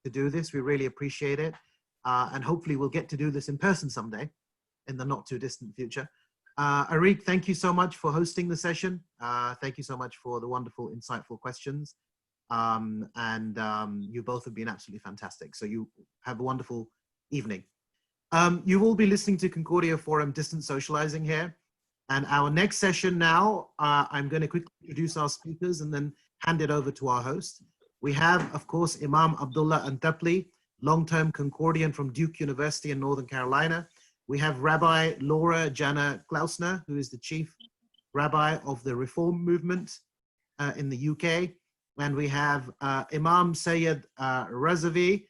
to do this. We really appreciate it. And hopefully we'll get to do this in person someday in the not too distant future. Arik, thank you so much for hosting the session. Thank you so much for the wonderful, insightful questions. You both have been absolutely fantastic. So you have a wonderful evening. You will be listening to Concordia Forum Distance Socializing here. And our next session now, I'm going to quickly introduce our speakers and then hand it over to our host. We have, of course, Imam Abdullah Antepli, long-term Concordian from Duke University in Northern Carolina. We have Rabbi Laura Jana Klausner, who is the chief rabbi of the Reform Movement in the UK. And we have Imam Sayyid Razawi,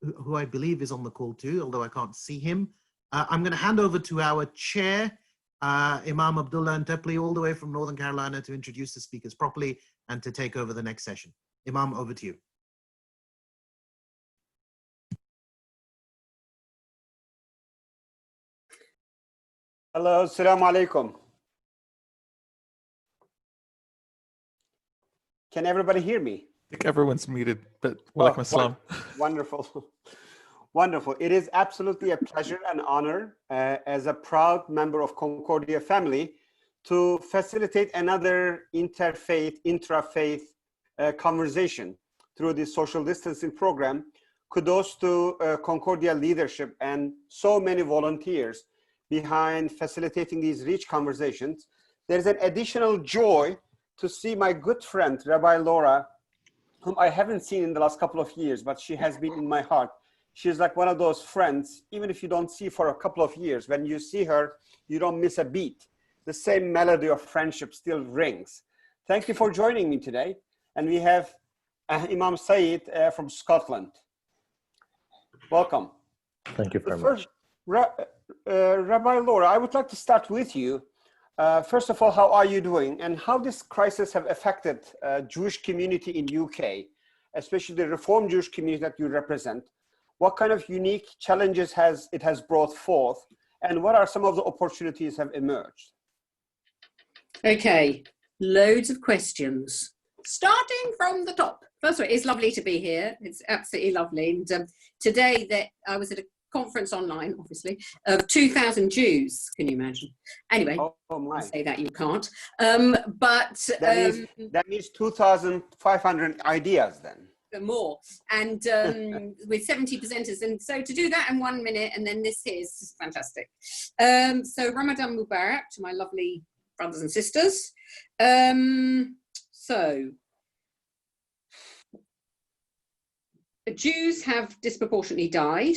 who I believe is on the call too, although I can't see him. I'm going to hand over to our chair, Imam Abdullah Antepli, all the way from Northern Carolina, to introduce the speakers properly and to take over the next session. Imam, over to you. Hello, assalamu alaikum. Can everybody hear me? I think everyone's muted, but walaikum assalam. Wonderful. Wonderful. It is absolutely a pleasure and honor as a proud member of Concordia family to facilitate another interfaith, intrafaith conversation through this social distancing program. Kudos to Concordia leadership and so many volunteers behind facilitating these rich conversations. There's an additional joy to see my good friend, Rabbi Laura, whom I haven't seen in the last couple of years, but she has been in my heart. She's like one of those friends, even if you don't see for a couple of years, when you see her, you don't miss a beat. The same melody of friendship still rings. Thank you for joining me today. And we have Imam Sayyid from Scotland. Welcome. Thank you very much. Rabbi Laura, I would like to start with you. First of all, how are you doing? And how this crisis have affected Jewish community in UK, especially the Reformed Jewish community that you represent? What kind of unique challenges it has brought forth? And what are some of the opportunities have emerged? Okay, loads of questions. Starting from the top. First of all, it's lovely to be here. It's absolutely lovely. And today I was at a conference online, obviously, of 2,000 Jews. Can you imagine? Anyway, oh my. I say that you can't. But that means 2,500 ideas then. More, and with 70 presenters, and so to do that in 1 minute, and then this is fantastic. So Ramadan Mubarak to my lovely brothers and sisters. So the Jews have disproportionately died,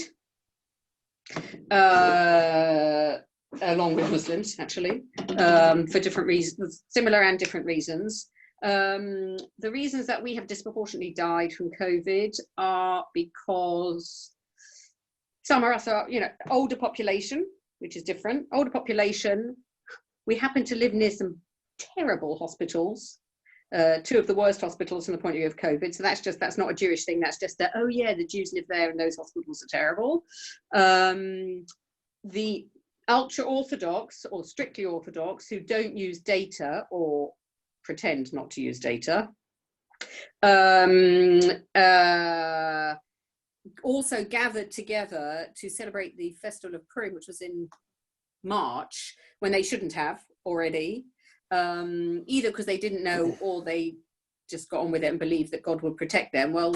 along with Muslims, actually, for different reasons, similar and different reasons. The reasons that we have disproportionately died from COVID are because some of us are, older population, which is different. Older population, we happen to live near some terrible hospitals, two of the worst hospitals from the point of view of COVID. So that's not a Jewish thing. That's just that, oh yeah, the Jews live there and those hospitals are terrible. The ultra-Orthodox or strictly Orthodox who don't use data or pretend not to use data, also gathered together to celebrate the festival of Purim, which was in March, when they shouldn't have already, either because they didn't know or they just got on with it and believed that God would protect them. Well,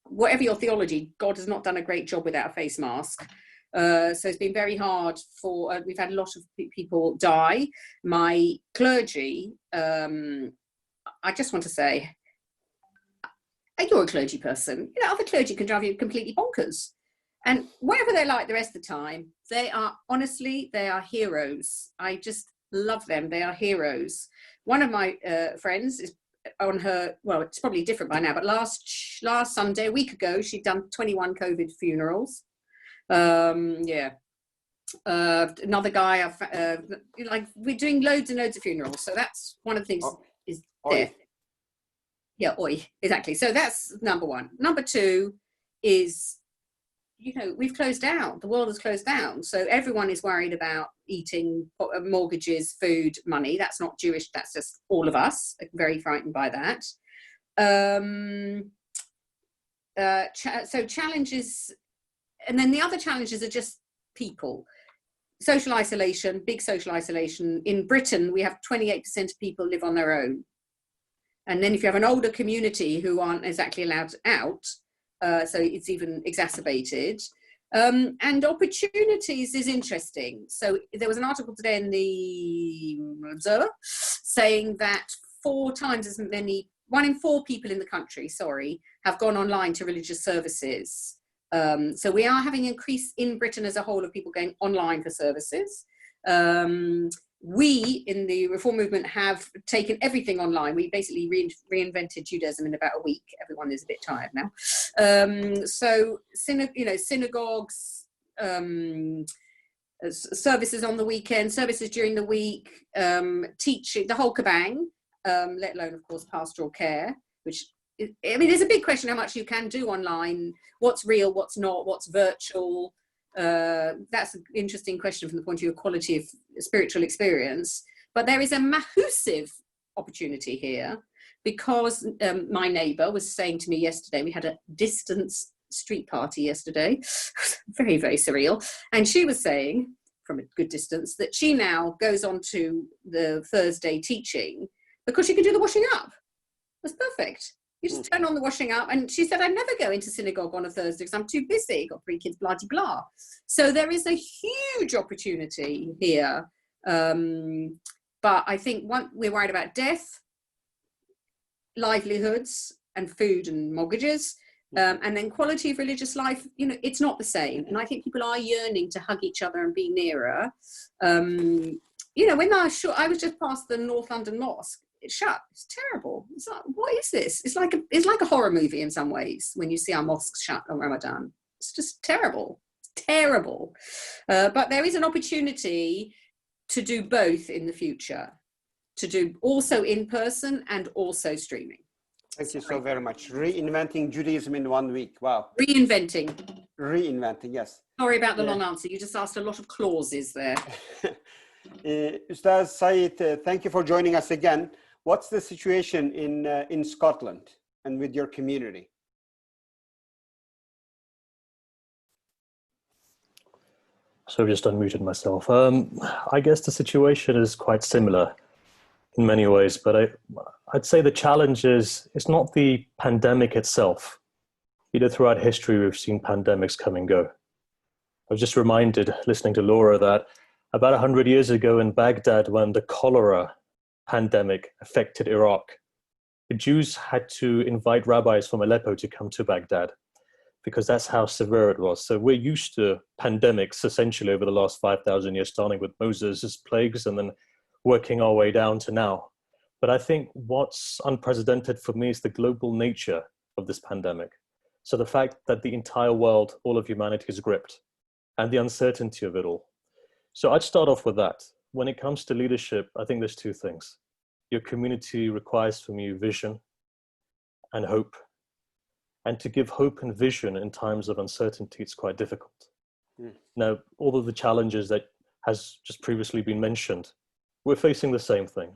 whatever your theology, God has not done a great job without a face mask. So it's been very hard for, we've had a lot of people die. My clergy, I just want to say, you're a clergy person. Other clergy can drive you completely bonkers. And whatever they're like the rest of the time, they are, honestly, they are heroes. I just love them. They are heroes. One of my friends is on her, well, it's probably different by now, but last Sunday, a week ago, she'd done 21 COVID funerals. Another guy, like we're doing loads and loads of funerals. So that's one of the things is death. Yeah, oi, exactly. So that's number one. Number two is, we've closed down. The world has closed down. So everyone is worried about eating, mortgages, food, money. That's not Jewish. That's just all of us. Very frightened by that. So challenges, and then the other challenges are just people. Social isolation, big social isolation. In Britain, we have 28% of people live on their own. And then if you have an older community who aren't exactly allowed out, so it's even exacerbated. And opportunities is interesting. So there was an article today in the Observer saying that 4 times as many, 1 in 4 people in the country, have gone online to religious services. So we are having an increase in Britain as a whole of people going online for services. We in the Reform movement have taken everything online. We basically reinvented Judaism in about a week. Everyone is a bit tired now. So synagogues, services on the weekend, services during the week, teaching, the whole kabang, let alone, of course, pastoral care, which, I mean, there's a big question how much you can do online, what's real, what's not, what's virtual. That's an interesting question from the point of view of quality of spiritual experience. But there is a massive opportunity here because my neighbour was saying to me yesterday, we had a distance street party yesterday, very, very surreal. And she was saying from a good distance that she now goes on to the Thursday teaching because she can do the washing up. That's perfect. You just turn on the washing up. And she said, I never go into synagogue on a Thursday because I'm too busy, got 3 kids, blah, blah, blah. So there is a huge opportunity here. But I think we're worried about death, livelihoods, and food and mortgages. And then quality of religious life, you know, it's not the same. And I think people are yearning to hug each other and be nearer. You know, when I was just past the North London Mosque, it's shut. It's terrible. It's like, what is this? It's like a horror movie in some ways when you see our mosques shut on Ramadan. It's just terrible. It's terrible. But there is an opportunity to do both in the future, to do also in person and also streaming. Thank you so very much. Reinventing Judaism in 1 week. Wow. Reinventing, yes. Sorry about the long answer. You just asked a lot of clauses there. Ustaz Saeed, thank you for joining us again. What's the situation in Scotland and with your community? So I've just unmuted myself. I guess the situation is quite similar in many ways, but I'd say the challenge is it's not the pandemic itself. You know, throughout history, we've seen pandemics come and go. I was just reminded, listening to Laura, that about 100 years ago in Baghdad, when the cholera pandemic affected Iraq, the Jews had to invite rabbis from Aleppo to come to Baghdad because that's how severe it was. So we're used to pandemics essentially over the last 5,000 years, starting with Moses' plagues and then working our way down to now. But I think what's unprecedented for me is the global nature of this pandemic. So the fact that the entire world, all of humanity is gripped, and the uncertainty of it all. So I'd start off with that. When it comes to leadership, I think there's 2 things. Your community requires from you vision and hope. And to give hope and vision in times of uncertainty, it's quite difficult. Now, all of the challenges that has just previously been mentioned, we're facing the same thing.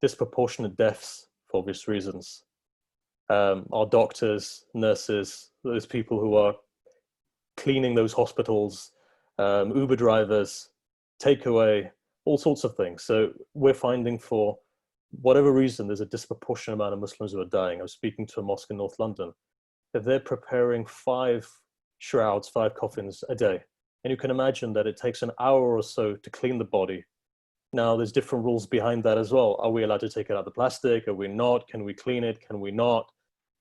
Disproportionate deaths for obvious reasons. Our doctors, nurses, those people who are cleaning those hospitals, Uber drivers, takeaway, all sorts of things. So we're finding for whatever reason, there's a disproportionate amount of Muslims who are dying. I was speaking to a mosque in North London, that they're preparing 5 shrouds, 5 coffins a day. And you can imagine that it takes an hour or so to clean the body. Now, there's different rules behind that as well. Are we allowed to take it out of the plastic? Are we not? Can we clean it? Can we not?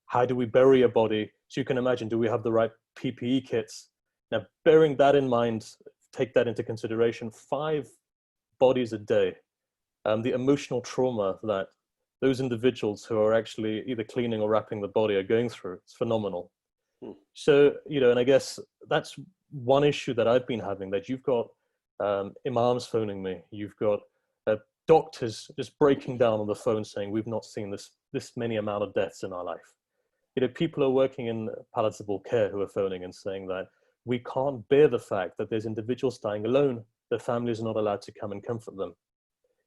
How do we bury a body? So you can imagine, do we have the right PPE kits? Now, bearing that in mind, take that into consideration, 5 bodies a day. The emotional trauma that those individuals who are actually either cleaning or wrapping the body are going through, it's phenomenal. So, you know, and I guess that's one issue that I've been having, that you've got imams phoning me, you've got doctors just breaking down on the phone saying, we've not seen this many amount of deaths in our life. You know, people are working in palliative care who are phoning and saying that we can't bear the fact that there's individuals dying alone, their families are not allowed to come and comfort them.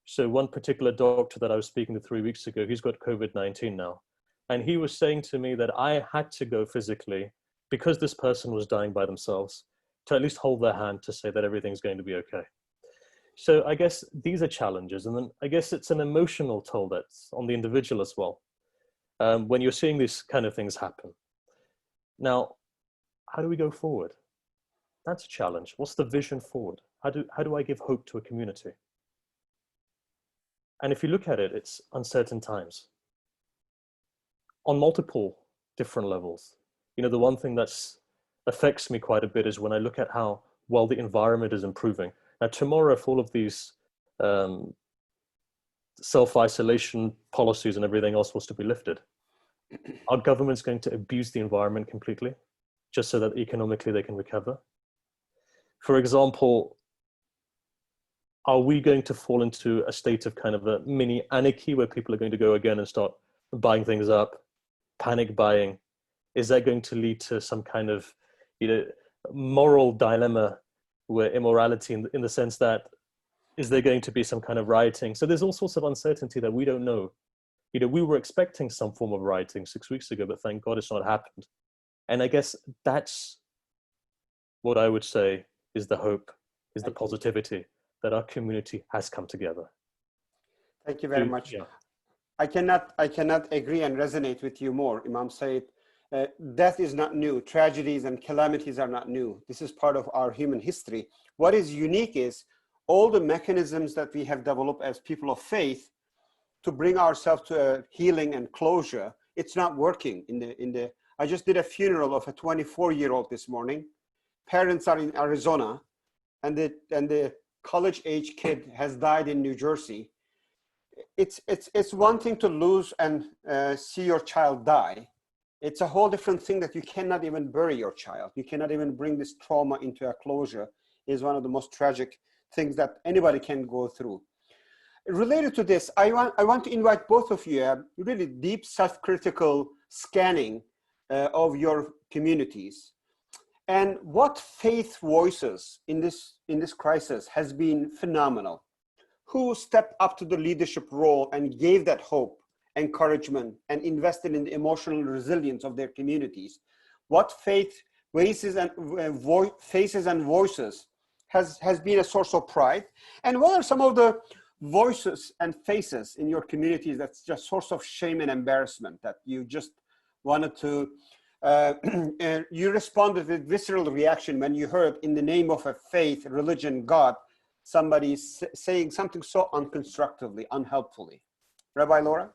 So one particular doctor that I was speaking to 3 weeks ago, he's got COVID-19 now. And he was saying to me that I had to go physically because this person was dying by themselves, to at least hold their hand to say that everything's going to be okay. So I guess these are challenges. And then I guess it's an emotional toll that's on the individual as well, when you're seeing these kind of things happen. Now, how do we go forward? That's a challenge. What's the vision forward? How do I give hope to a community? And if you look at it, it's uncertain times on multiple different levels. You know, the one thing that's affects me quite a bit is when I look at how well the environment is improving. Now, tomorrow, if all of these self-isolation policies and everything else was to be lifted, our government's going to abuse the environment completely, just so that economically they can recover. For example, are we going to fall into a state of kind of a mini anarchy where people are going to go again and start buying things up, panic buying? Is that going to lead to some kind of, you know, moral dilemma where immorality in the sense that, is there going to be some kind of rioting? So there's all sorts of uncertainty that we don't know. You know, we were expecting some form of rioting 6 weeks ago, but thank God it's not happened. And I guess that's what I would say is the hope, is the positivity that our community has come together. Thank you very much. Yeah. I cannot agree and resonate with you more, Imam Said. Death is not new. Tragedies and calamities are not new. This is part of our human history. What is unique is all the mechanisms that we have developed as people of faith to bring ourselves to a healing and closure. It's not working. I just did a funeral of a 24-year-old this morning. Parents are in Arizona, and the college-age kid has died in New Jersey. It's one thing to lose and see your child die. It's a whole different thing that you cannot even bury your child. You cannot even bring this trauma into a closure. Is one of the most tragic things that anybody can go through. Related to this, I want to invite both of you a really deep self-critical scanning of your communities. And what faith voices in this crisis has been phenomenal. Who stepped up to the leadership role and gave that hope, encouragement, and invested in the emotional resilience of their communities? What faith faces and voices has been a source of pride? And what are some of the voices and faces in your communities that's just source of shame and embarrassment that you just wanted to, you responded with visceral reaction when you heard in the name of a faith, religion, God, somebody saying something so unconstructively, unhelpfully? Rabbi Laura?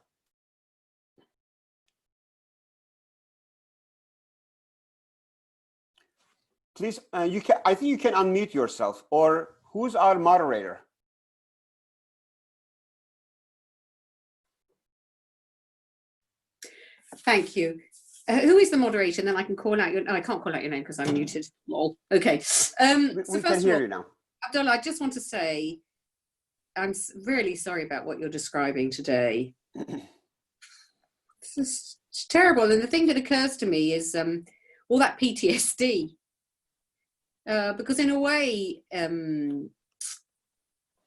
Please, I think you can unmute yourself, or who's our moderator? Thank you. Who is the moderator? And then I can call out your. No, I can't call out your name because I'm muted. Lol. Okay. We can hear you now. Abdullah, I just want to say, I'm really sorry about what you're describing today. It's terrible. And the thing that occurs to me is all that PTSD. Because in a way,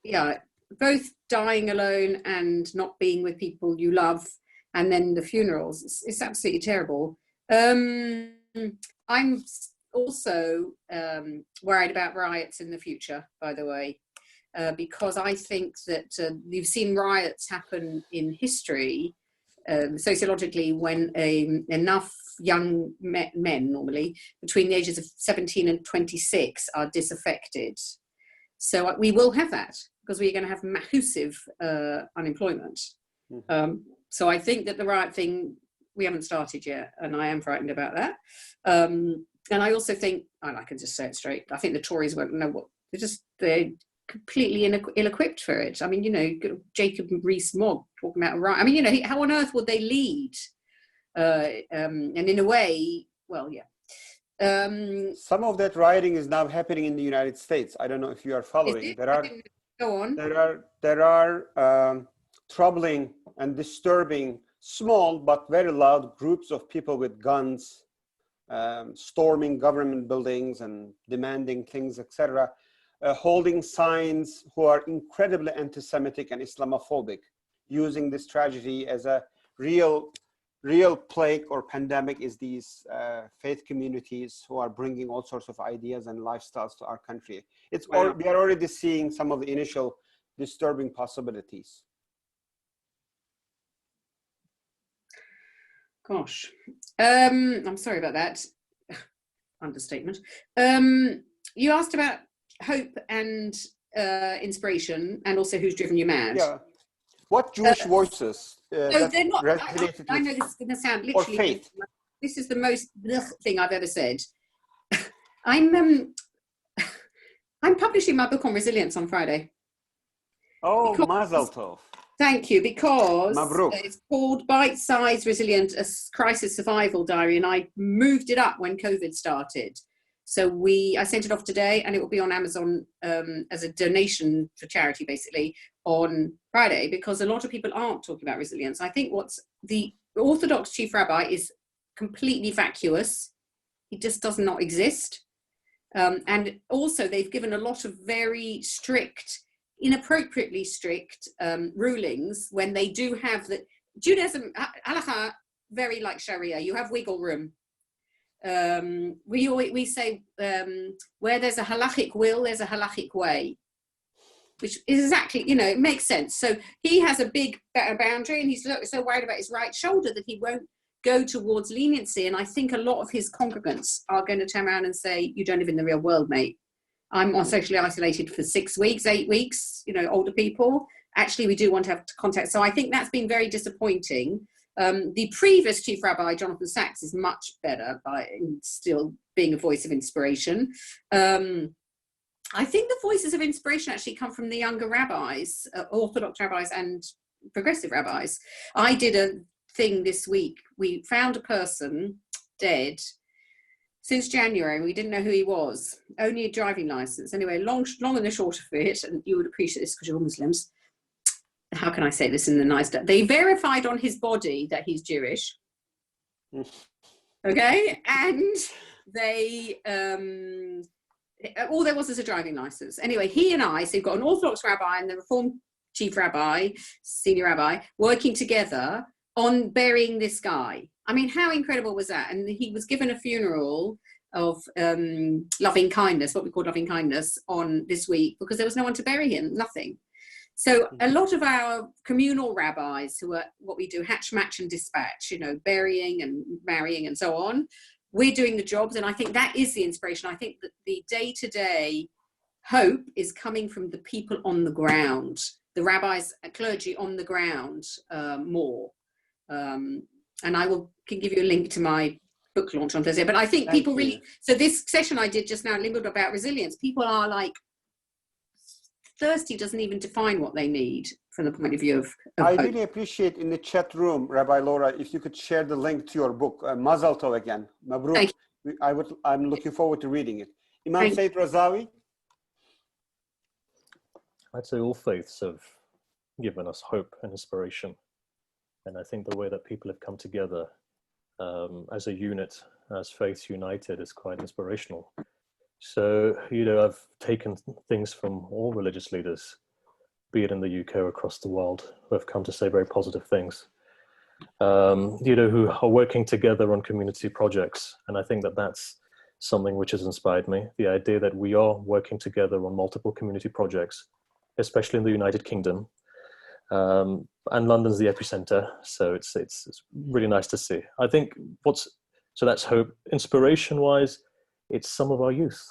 yeah, both dying alone and not being with people you love, and then the funerals, it's absolutely terrible. I'm also worried about riots in the future, by the way, because I think that you've seen riots happen in history, sociologically, when enough young men, normally between the ages of 17 and 26, are disaffected. So we will have that because we're going to have massive unemployment. So I think that the riot thing, we haven't started yet, and I am frightened about that. And I also think, and I can just say it straight, I think the Tories won't know what, they're completely ill-equipped for it. I mean, you know, Jacob Rees-Mogg talking about a riot. I mean, you know, how on earth would they lead? And in a way, well, yeah. Some of that rioting is now happening in the United States. I don't know if you are following. Go on. There are troubling and disturbing, small but very loud groups of people with guns, storming government buildings and demanding things, etc., holding signs, who are incredibly anti-Semitic and Islamophobic, using this tragedy as a real real plague or pandemic is these faith communities who are bringing all sorts of ideas and lifestyles to our country. We are already seeing some of the initial disturbing possibilities. Gosh, I'm sorry about that. Understatement. You asked about hope and inspiration, and also who's driven you mad. Yeah. What Jewish voices no, they're not. resonated I know with, this is going to sound or literally. faith? This is the most thing I've ever said. I'm publishing my book on resilience on Friday. Oh, Mazel Tov. Thank you, because Mabruk. it's called Bayt Size Resilient, a Crisis Survival Diary, and I moved it up when COVID started. So I sent it off today, and it will be on Amazon as a donation for charity, basically, on Friday, because a lot of people aren't talking about resilience. I think what's the Orthodox chief rabbi is completely vacuous. He just does not exist. And also they've given a lot of very strict, inappropriately strict rulings when they do have the Judaism, halakha, very like Sharia, you have wiggle room. We say where there's a halachic will, there's a halachic way, which is exactly, it makes sense. So he has a big boundary, and he's so worried about his right shoulder that he won't go towards leniency. And I think a lot of his congregants are going to turn around and say, you don't live in the real world, mate. I'm on socially isolated for 6 weeks, 8 weeks, older people. Actually, we do want to have contact. So I think that's been very disappointing. The previous chief rabbi, Jonathan Sachs, is much better by still being a voice of inspiration. I think the voices of inspiration actually come from the younger rabbis, Orthodox rabbis and progressive rabbis. I did a thing this week. We found a person dead since January, and we didn't know who he was, only a driving license. Anyway, long and the short of it, and you would appreciate this because you're Muslims. How can I say this in the nice way? They verified on his body that he's Jewish. Okay, and they all there was a driving license. Anyway, he and I, so you've got an Orthodox rabbi and the Reformed chief rabbi, senior rabbi, working together on burying this guy. I mean, how incredible was that? And he was given a funeral of loving kindness, what we call loving kindness, on this week, because there was no one to bury him, nothing. So a lot of our communal rabbis who are what we do, hatch, match and dispatch, burying and marrying and so on, we're doing the jobs. And I think that is the inspiration. I think that the day-to-day hope is coming from the people on the ground, the rabbis, clergy on the ground more. And I can give you a link to my book launch on Thursday. But I think people really, so this session I did just now, Lingold, about resilience, people are like, thirsty doesn't even define what they need from the point of view of I hope. really appreciate in the chat room, Rabbi Laura, if you could share the link to your book, Mazel Tov again. Mabruk. I'm looking forward to reading it. Imam Sayyid Razawi? I'd say all faiths have given us hope and inspiration. And I think the way that people have come together as a unit, as faiths united, is quite inspirational. So, I've taken things from all religious leaders, be it in the UK or across the world, who have come to say very positive things, who are working together on community projects. And I think that that's something which has inspired me, the idea that we are working together on multiple community projects, especially in the United Kingdom. And London's the epicenter, so it's really nice to see. I think so that's hope. Inspiration-wise, it's some of our youth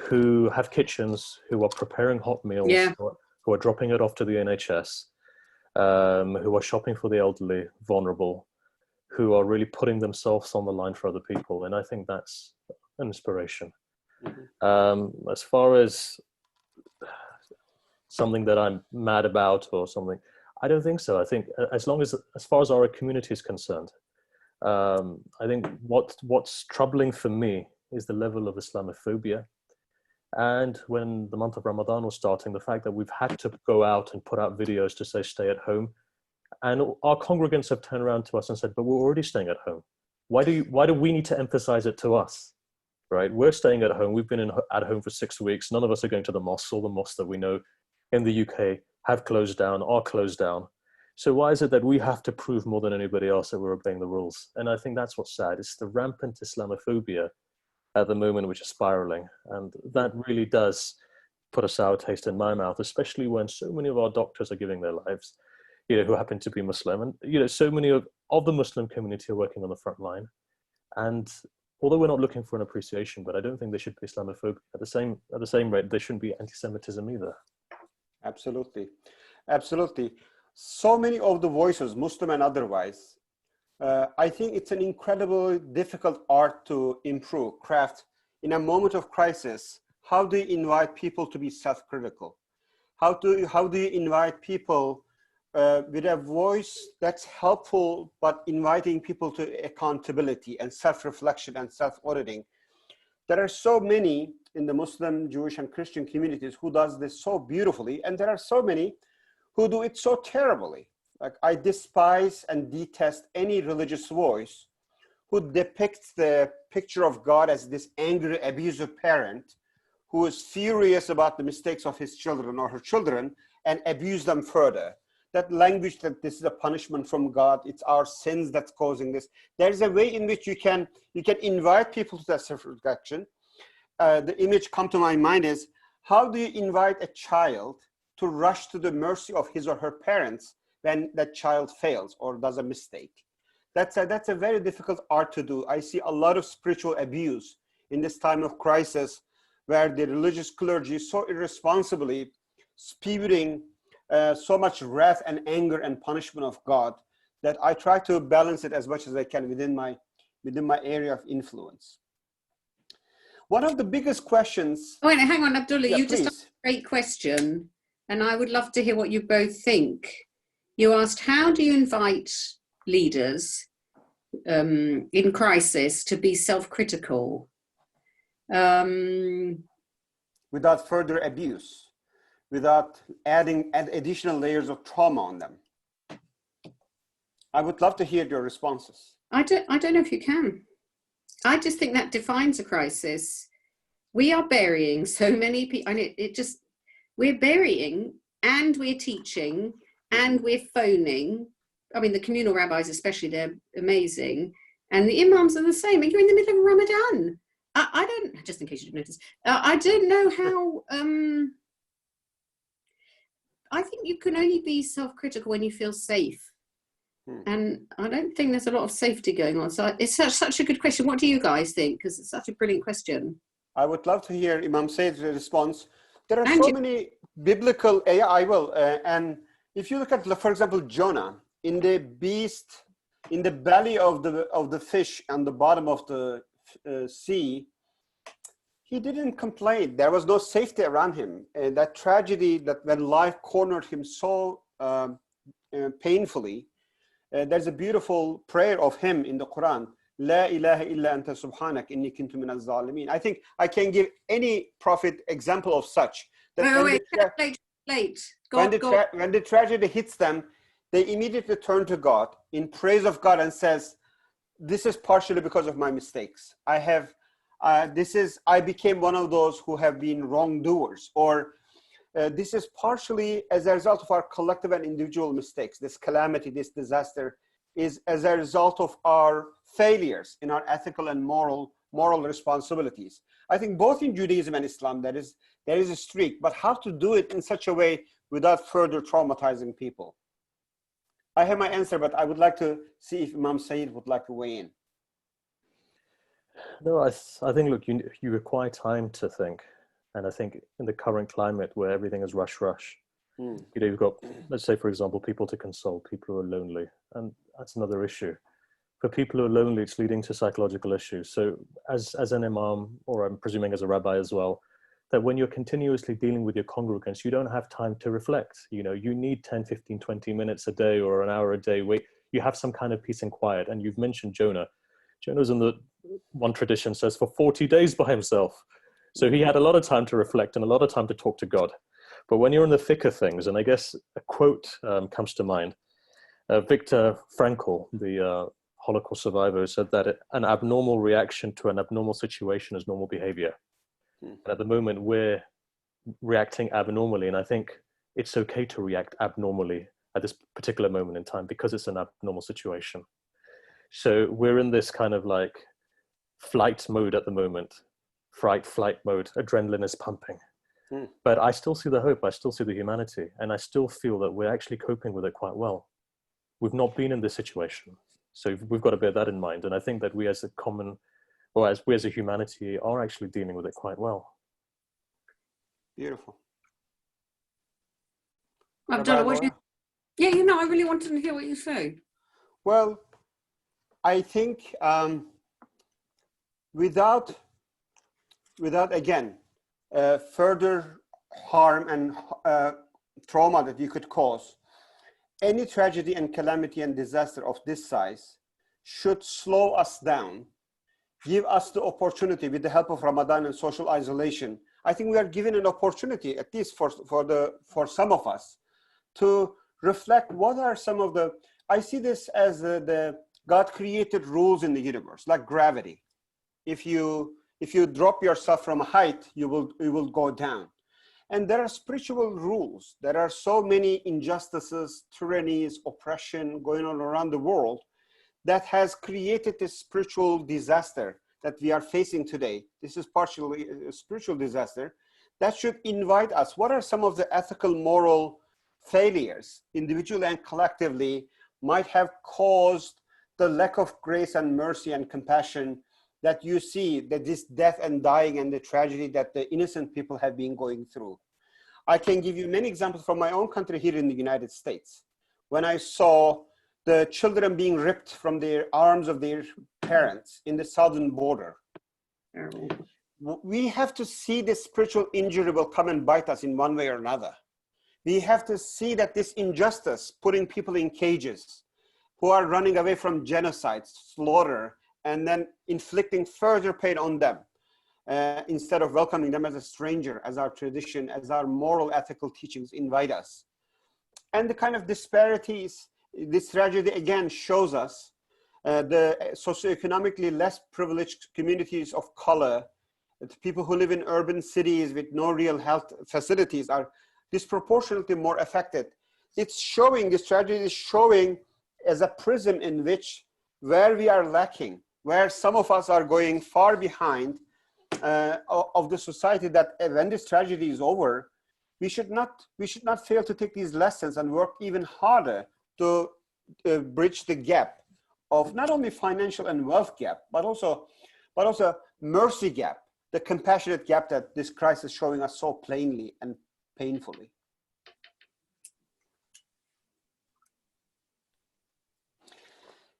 who have kitchens, who are preparing hot meals, who are dropping it off to the NHS, who are shopping for the elderly, vulnerable, who are really putting themselves on the line for other people. And I think that's an inspiration. As far as something that I'm mad about or something, I don't think so. I think as far as our community is concerned, I think what's troubling for me is the level of Islamophobia. And when the month of Ramadan was starting, the fact that we've had to go out and put out videos to say stay at home, and our congregants have turned around to us and said, but we're already staying at home. Why do we need to emphasize it to us? Right? We're staying at home. We've been at home for 6 weeks. None of us are going to the mosques. All the mosques that we know in the UK have closed down, are closed down. So why is it that we have to prove more than anybody else that we're obeying the rules? And I think that's what's sad. It's the rampant Islamophobia at the moment which is spiraling. And that really does put a sour taste in my mouth, especially when so many of our doctors are giving their lives, who happen to be Muslim. And, so many of the Muslim community are working on the front line. And although we're not looking for an appreciation, but I don't think they should be Islamophobic at the same rate. They shouldn't be anti-Semitism either. Absolutely. Absolutely. So many of the voices, Muslim and otherwise, I think it's an incredibly difficult art to improve, craft. In a moment of crisis, how do you invite people to be self-critical? How do you invite people with a voice that's helpful, but inviting people to accountability and self-reflection and self-auditing? There are so many in the Muslim, Jewish, and Christian communities who does this so beautifully, and there are so many who do it so terribly. Like, I despise and detest any religious voice who depicts the picture of God as this angry, abusive parent who is furious about the mistakes of his children or her children and abuse them further. That language that this is a punishment from God, it's our sins that's causing this. There's a way in which you can invite people to that self-reflection. The image come to my mind is, how do you invite a child to rush to the mercy of his or her parents when that child fails or does a mistake? That's a very difficult art to do. I see a lot of spiritual abuse in this time of crisis, where the religious clergy so irresponsibly spewing so much wrath and anger and punishment of God, that I try to balance it as much as I can within my area of influence. One of the biggest questions. Oh, wait, hang on, Abdullah, Yeah, you please. just asked a great question, and I would love to hear what you both think. You asked, how do you invite leaders in crisis to be self-critical? Without further abuse, without adding additional layers of trauma on them. I would love to hear your responses. I don't know if you can. I just think that defines a crisis. We are burying so many people, and we're burying, and we're teaching, and we're phoning. I mean, the communal rabbis especially, they're amazing. And the imams are the same. And you're in the middle of Ramadan. I don't, just in case you didn't notice, I don't know how, I think you can only be self-critical when you feel safe. And I don't think there's a lot of safety going on. So it's such a good question. What do you guys think? Because it's such a brilliant question. I would love to hear Imam Sayyid's response. There are so many biblical, I will, and if you look at, for example, Jonah, in the belly of the fish and the bottom of the sea, he didn't complain. There was no safety around him. And that tragedy, that when life cornered him so painfully, there's a beautiful prayer of him in the Quran. La ilaha illa anta subhanak inni kuntu minaz zalimin. I think I can give any prophet example of such. That when the tragedy hits them, they immediately turn to God in praise of God and says, this is partially because of my mistakes. I became one of those who have been wrongdoers, or this is partially as a result of our collective and individual mistakes. This calamity, this disaster is as a result of our failures in our ethical and moral responsibilities. I think both in Judaism and Islam, there is a streak, but how to do it in such a way without further traumatizing people. I have my answer, but I would like to see if Imam Sayyid would like to weigh in. No, I think, look, you require time to think. And I think in the current climate where everything is rush, you've got, let's say, for example, people to console, people who are lonely. And that's another issue. For people who are lonely, it's leading to psychological issues. So as an imam, or I'm presuming as a rabbi as well, that when you're continuously dealing with your congregants, you don't have time to reflect. You need 10, 15, 20 minutes a day or an hour a day where you have some kind of peace and quiet. And you've mentioned Jonah. Jonah's in the one tradition says for 40 days by himself. So he had a lot of time to reflect and a lot of time to talk to God. But when you're in the thick of things, and I guess a quote comes to mind, Viktor Frankl, the Holocaust survivor, said that an abnormal reaction to an abnormal situation is normal behavior. And at the moment, we're reacting abnormally. And I think it's okay to react abnormally at this particular moment in time because it's an abnormal situation. So we're in this kind of like flight mode at the moment, flight mode, adrenaline is pumping. But I still see the hope, I still see the humanity, and I still feel that we're actually coping with it quite well. We've not been in this situation, so we've got to bear that in mind. And I think that we as a common, or as we as a humanity are actually dealing with it quite well. Beautiful. Abdullah, what do you... Yeah, you know, I really wanted to hear what you say. Well, I think without again, further harm and trauma that you could cause, any tragedy and calamity and disaster of this size should slow us down, give us the opportunity with the help of Ramadan and social isolation. I think we are given an opportunity, at least for some of us, to reflect what are some of the, I see this as the God created rules in the universe, like gravity. If you drop yourself from a height, you will go down. And there are spiritual rules. There are so many injustices, tyrannies, oppression going on around the world that has created this spiritual disaster that we are facing today. This is partially a spiritual disaster that should invite us. What are some of the ethical, moral failures, individually and collectively, might have caused the lack of grace and mercy and compassion that you see, that this death and dying and the tragedy that the innocent people have been going through? I can give you many examples from my own country here in the United States. When I saw the children being ripped from the arms of their parents in the southern border. We have to see this spiritual injury will come and bite us in one way or another. We have to see that this injustice, putting people in cages who are running away from genocide, slaughter, and then inflicting further pain on them, instead of welcoming them as a stranger, as our tradition, as our moral, ethical teachings invite us. And the kind of disparities, this tragedy again shows us the socioeconomically less privileged communities of color, the people who live in urban cities with no real health facilities are disproportionately more affected. It's showing, this tragedy is showing as a prism in which, where we are lacking, where some of us are going far behind of the society, that when this tragedy is over, we should not fail to take these lessons and work even harder to bridge the gap of not only financial and wealth gap, but also mercy gap, the compassionate gap that this crisis is showing us so plainly and painfully.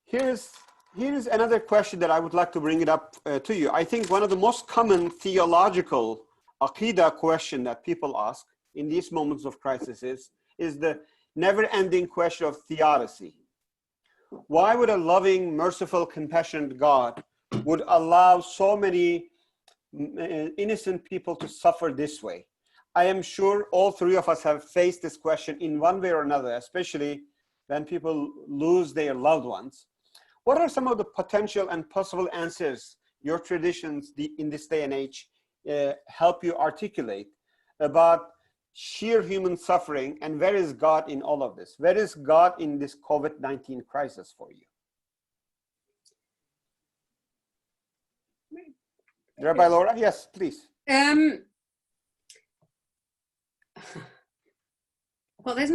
Here's another question that I would like to bring it up to you. I think one of the most common theological aqidah question that people ask in these moments of crisis is the never-ending question of theodicy. Why would a loving, merciful, compassionate God would allow so many innocent people to suffer this way? I am sure all three of us have faced this question in one way or another, especially when people lose their loved ones. What are some of the potential and possible answers your traditions in this day and age help you articulate about sheer human suffering, and where is God in all of this? Where is God in this COVID-19 crisis for you? Rabbi Laura, yes, please. Well, there's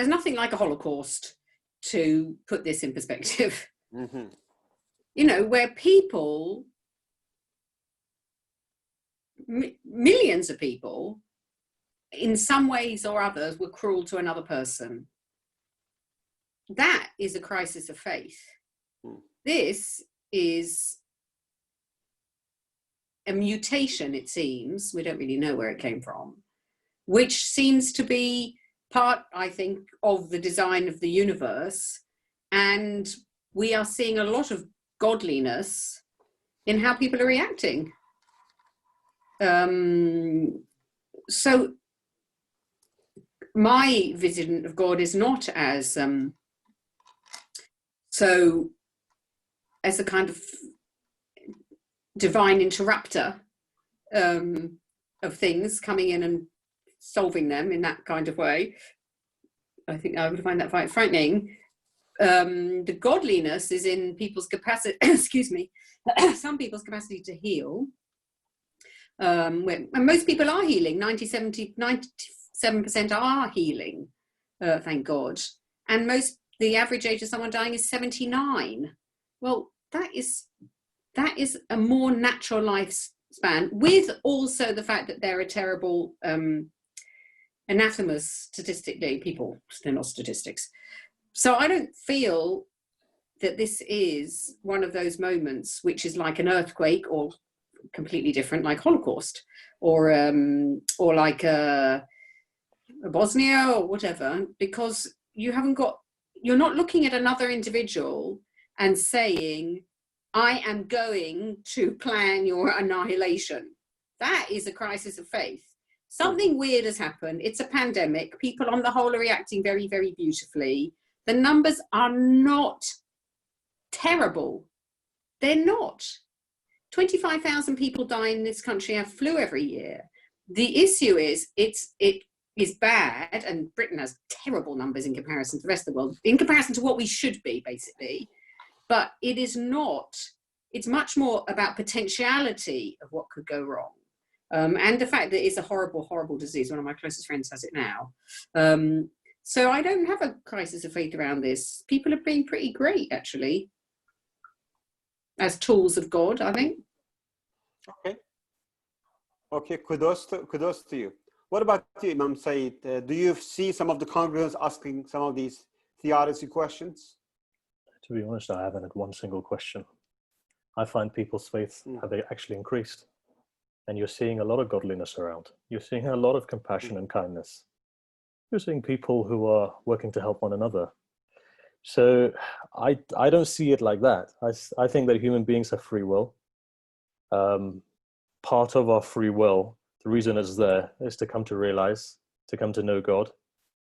nothing like a Holocaust to put this in perspective. Mm-hmm. You know, where people, millions of people, in some ways or others, were cruel to another person. That is a crisis of faith. This is a mutation, it seems, we don't really know where it came from, which seems to be part, I think, of the design of the universe. And we are seeing a lot of godliness in how people are reacting. So my vision of God is not as as a kind of divine interrupter of things, coming in and solving them in that kind of way. I think I would find that quite frightening. The godliness is in people's capacity, excuse me, some people's capacity to heal. And most people are healing, 97% are healing, thank God. And the average age of someone dying is 79. Well, that is a more natural lifespan, with also the fact that there are terrible anathemas statistically, people, they're not statistics. So I don't feel that this is one of those moments which is like an earthquake or completely different, like Holocaust or like a Bosnia or whatever, because you're not looking at another individual and saying, I am going to plan your annihilation. That is a crisis of faith. Something weird has happened. It's a pandemic. People on the whole are reacting very, very beautifully. The numbers are not terrible. They're not. 25,000 people die in this country of flu every year. The issue is it is bad, and Britain has terrible numbers in comparison to the rest of the world, in comparison to what we should be, basically. But it is not, it's much more about potentiality of what could go wrong. And the fact that it's a horrible, horrible disease. One of my closest friends has it now. So I don't have a crisis of faith around this. People have been pretty great, actually, as tools of God, I think. Okay, kudos to you. What about you, Imam Said? Do you see some of the congregants asking some of these theodicy questions? To be honest, I haven't had one single question. I find people's faith have actually increased. And you're seeing a lot of godliness around. You're seeing a lot of compassion and kindness. You're seeing people who are working to help one another. So I don't see it like that. I think that human beings have free will. Part of our free will, the reason it's there, is to come to realize, to come to know God.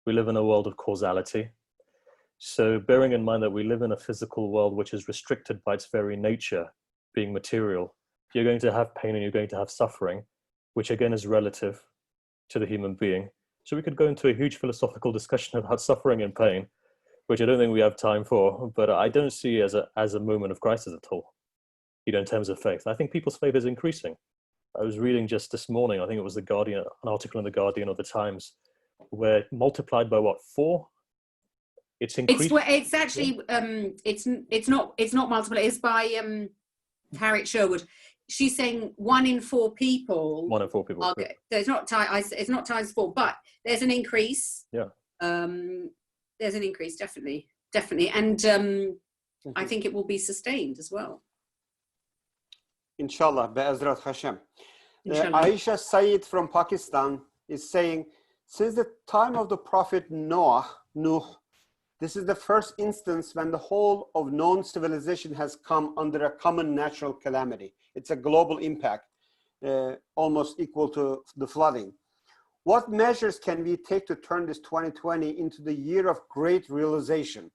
We live in a world of causality. So bearing in mind that we live in a physical world which is restricted by its very nature, being material, you're going to have pain and you're going to have suffering, which again is relative to the human being. So we could go into a huge philosophical discussion about suffering and pain, which I don't think we have time for, but I don't see as a moment of crisis at all, in terms of faith. I think people's faith is increasing. I was reading just this morning, I think it was The Guardian, an article in The Guardian or The Times, where multiplied by 4? It's increased. It's actually, it's not multiplied, it's by Harriet Sherwood. She's saying 1 in 4 people. 1 in 4 people. Okay. So it's not times 4, but there's an increase. Yeah. There's an increase, definitely, and I think it will be sustained as well. Inshallah, Be'ezrat Hashem. Inshallah. Aisha Said from Pakistan is saying, since the time of the Prophet Nuh, this is the first instance when the whole of known civilization has come under a common natural calamity. It's a global impact, almost equal to the flooding. What measures can we take to turn this 2020 into the year of great realization,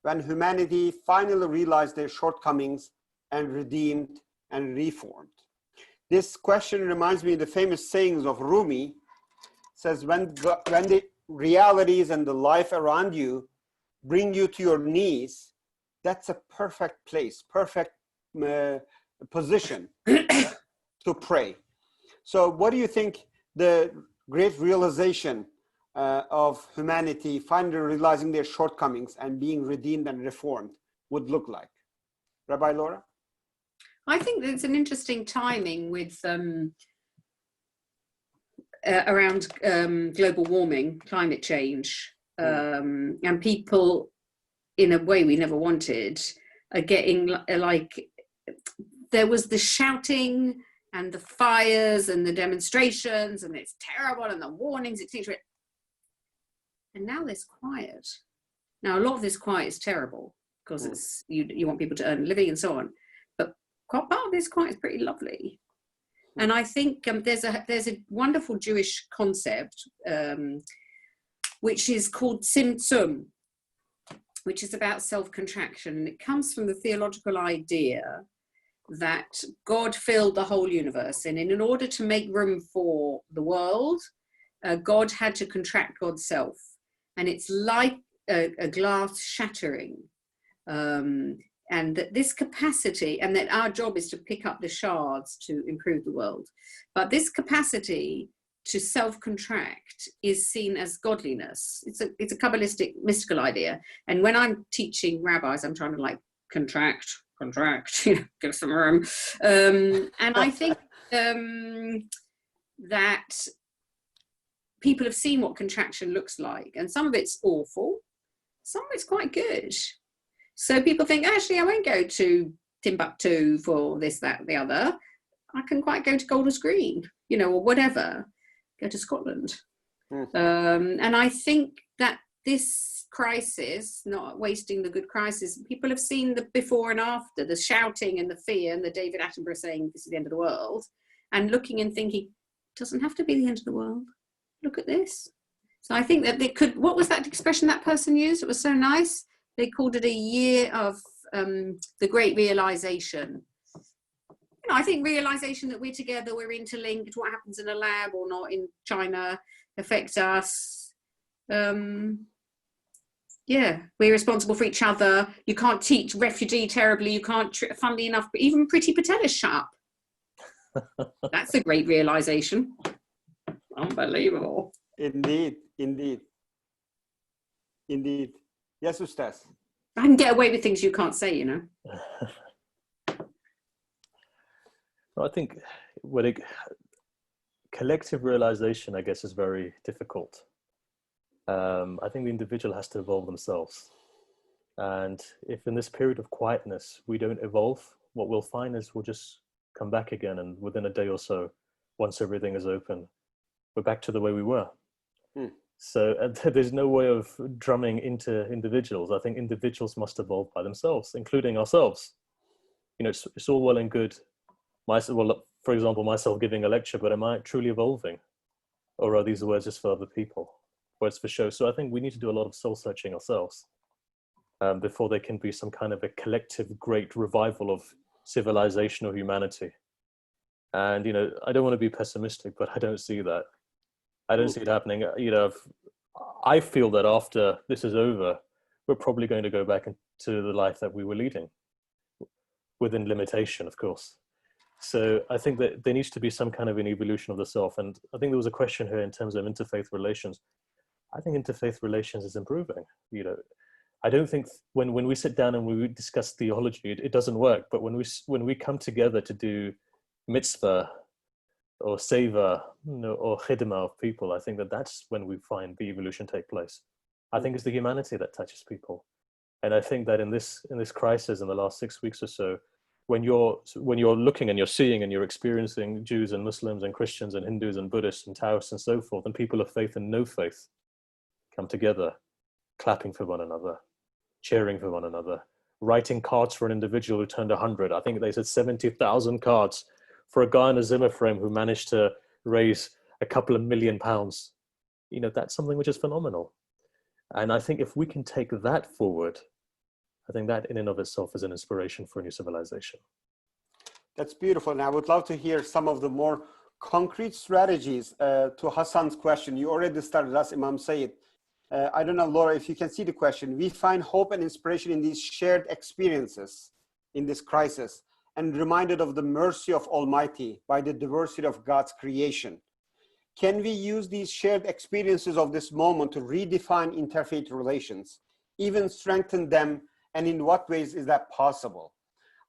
when humanity finally realized their shortcomings and redeemed and reformed? This question reminds me of the famous sayings of Rumi. Says, when the realities and the life around you bring you to your knees, that's a perfect place, perfect position to pray. So what do you think the great realization of humanity finally realizing their shortcomings and being redeemed and reformed would look like? Rabbi Laura? I think there's an interesting timing with around global warming, climate change, and people, in a way we never wanted, are getting like, there was the shouting and the fires and the demonstrations and it's terrible and the warnings, etc. And now there's quiet. Now a lot of this quiet is terrible because it's you want people to earn a living and so on. But part of this quiet is pretty lovely. And I think there's a wonderful Jewish concept which is called Tzimtzum, which is about self-contraction. And it comes from the theological idea that God filled the whole universe. And in order to make room for the world, God had to contract God's self. and it's like a glass shattering. And that this capacity, and that our job is to pick up the shards to improve the world. But this capacity to self-contract is seen as godliness. It's a Kabbalistic mystical idea. And when I'm teaching rabbis, I'm trying to like contract, give some room. And I think that people have seen what contraction looks like, and some of it's awful, some of it's quite good. So people think, actually, I won't go to Timbuktu for this, that, the other. I can quite go to Golders Green, or whatever. Go to Scotland. And I think that this crisis, not wasting the good crisis, people have seen the before and after, the shouting and the fear, and the David Attenborough saying this is the end of the world, and looking and thinking, it doesn't have to be the end of the world. Look at this. So I think that they could, what was that expression that person used? It was so nice. They called it a year of the great realization. I think realization that we're together, we're interlinked, what happens in a lab or not in China affects us. We're responsible for each other. You can't teach refugee terribly. You can't, funnily enough, but even Priti Patel is shut up. That's a great realization. Unbelievable. Indeed. Yes, Ustaz. I can get away with things you can't say, I think collective realization, I guess, is very difficult. I think the individual has to evolve themselves. And if in this period of quietness, we don't evolve, what we'll find is we'll just come back again. And within a day or so, once everything is open, we're back to the way we were. So there's no way of drumming into individuals. I think individuals must evolve by themselves, including ourselves. It's all well and good. For example, myself giving a lecture, but am I truly evolving? Or are these words just for other people? Words for show? So I think we need to do a lot of soul searching ourselves before there can be some kind of a collective great revival of civilization or humanity. And, I don't want to be pessimistic, but I don't see that. I don't see it happening. I feel that after this is over, we're probably going to go back into the life that we were leading, within limitation, of course. So I think that there needs to be some kind of an evolution of the self. And I think there was a question here in terms of interfaith relations. I think interfaith relations is improving. I don't think when we sit down and we discuss theology, it doesn't work. But when we come together to do mitzvah or seva, or khidmah of people, I think that's when we find the evolution take place. I think it's the humanity that touches people. And I think that in this crisis in the last 6 weeks or so, when you're looking and you're seeing and you're experiencing Jews and Muslims and Christians and Hindus and Buddhists and Taoists and so forth, and people of faith and no faith come together, clapping for one another, cheering for one another, writing cards for an individual who turned 100. I think they said 70,000 cards for a guy in a Zimmer frame who managed to raise a couple of £1 million. That's something which is phenomenal. And I think if we can take that forward, I think that in and of itself is an inspiration for a new civilization. That's beautiful. And I would love to hear some of the more concrete strategies to Hassan's question. You already started us, Imam Sayyid. I don't know, Laura, if you can see the question. We find hope and inspiration in these shared experiences in this crisis, and reminded of the mercy of Almighty by the diversity of God's creation. Can we use these shared experiences of this moment to redefine interfaith relations, even strengthen them, and in what ways is that possible?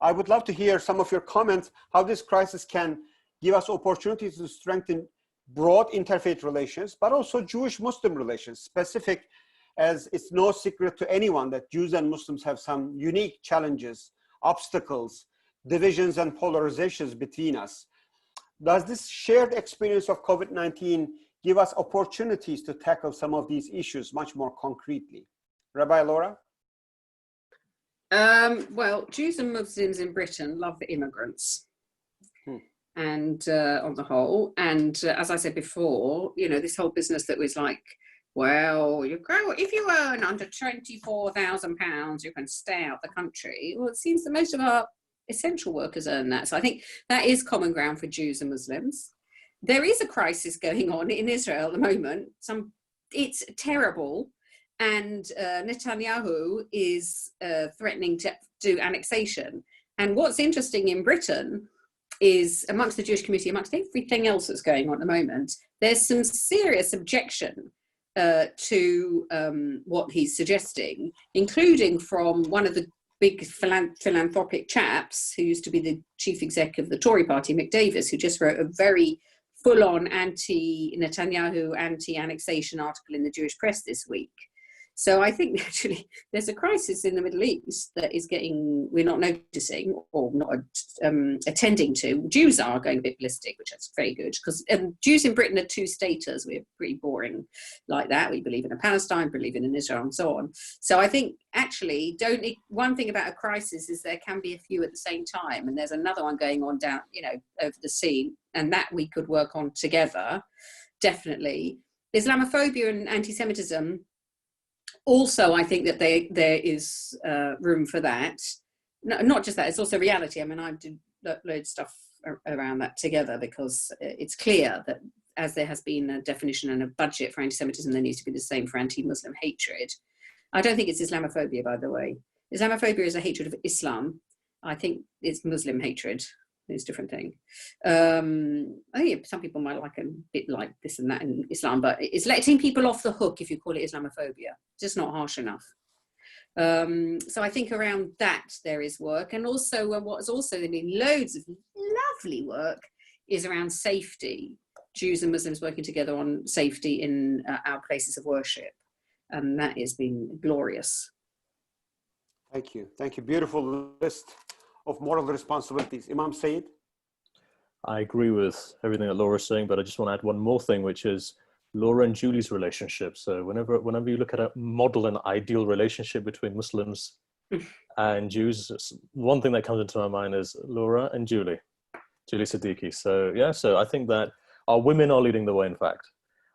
I would love to hear some of your comments, how this crisis can give us opportunities to strengthen broad interfaith relations, but also Jewish-Muslim relations, specific, as it's no secret to anyone that Jews and Muslims have some unique challenges, obstacles, divisions and polarizations between us. Does this shared experience of COVID-19 give us opportunities to tackle some of these issues much more concretely? Rabbi Laura? Well, Jews and Muslims in Britain love the immigrants. And on the whole, and as I said before, this whole business that was like, well, if you earn under £24,000, you can stay out the country. Well, it seems that most of our essential workers earn that. So I think that is common ground for Jews and Muslims. There is a crisis going on in Israel at the moment. It's terrible. and Netanyahu is threatening to do annexation. And what's interesting in Britain is, amongst the Jewish community, amongst everything else that's going on at the moment, there's some serious objection to what he's suggesting, including from one of the big philanthropic chaps who used to be the chief exec of the Tory party, Mick Davis, who just wrote a very full-on anti-Netanyahu, anti-annexation article in the Jewish press this week. So I think actually there's a crisis in the Middle East that is we're not noticing or not attending to. Jews are going a bit ballistic, which is very good, because Jews in Britain are two-staters. We're pretty boring like that. We believe in a Palestine, believe in an Israel, and so on. So I think actually, one thing about a crisis is there can be a few at the same time, and there's another one going on down, over the sea, and that we could work on together, definitely. Islamophobia and anti-Semitism, also, I think that there is room for that. No, not just that, it's also reality. I mean, I did loads of stuff around that together, because it's clear that as there has been a definition and a budget for anti-Semitism, there needs to be the same for anti-Muslim hatred. I don't think it's Islamophobia, by the way. Islamophobia is a hatred of Islam. I think it's Muslim hatred. It's a different thing. I think some people might like a bit like this and that in Islam, but it's letting people off the hook if you call it Islamophobia. It's just not harsh enough. So I think around that there is work. And also what has also been loads of lovely work is around safety. Jews and Muslims working together on safety in our places of worship. And that has been glorious. Thank you. Thank you. Beautiful list of moral responsibilities. Imam Said? I agree with everything that Laura's saying, but I just want to add one more thing, which is Laura and Julie's relationship. So whenever you look at a model and ideal relationship between Muslims and Jews, one thing that comes into my mind is Laura and Julie Siddiqui. So yeah, so I think that our women are leading the way, in fact.